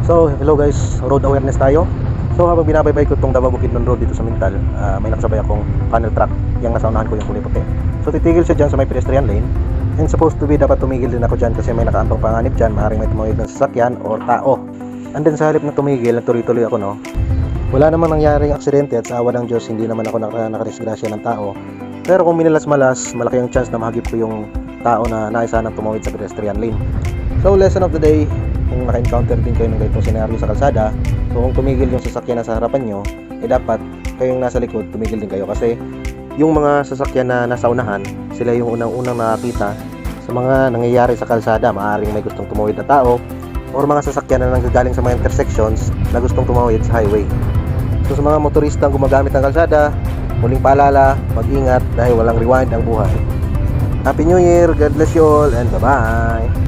So, hello guys, road awareness tayo. So, habang binabaybay ko itong Davao Bukidnon Road dito sa Mintal, may nakasabay akong panel truck. Yung nasa unahan ko yung kulay puti. So, titigil siya dyan sa may pedestrian lane. And supposed to be, dapat tumigil din ako dyan kasi may nakaambang panganib dyan. Maaaring may tumawid ng sasakyan or tao. And then sa halip na tumigil, nagtuloy-tuloy ako, no? Wala namang nangyaring aksidente at sa awa ng Diyos, hindi naman ako nakarisgrasya ng tao. Pero kung minalas-malas, malaki ang chance na mahagip ko yung tao na nais sanang tumawid sa pedestrian lane. So, lesson of the day, kung naka-encounter din kayo ng ganitong senaryo sa kalsada, so kung tumigil yung sasakyan na sa harapan nyo, dapat kayong nasa likod, tumigil din kayo kasi yung mga sasakyan na nasa unahan, sila yung unang-unang nakakita sa mga nangyayari sa kalsada. Maaaring may gustong tumawid na tao or mga sasakyan na nanggagaling sa mga intersections na gustong tumawid sa highway. So sa mga motoristang gumagamit ng kalsada, muling paalala, mag-ingat dahil walang rewind ang buhay. Happy New Year, God bless you all, and bye-bye!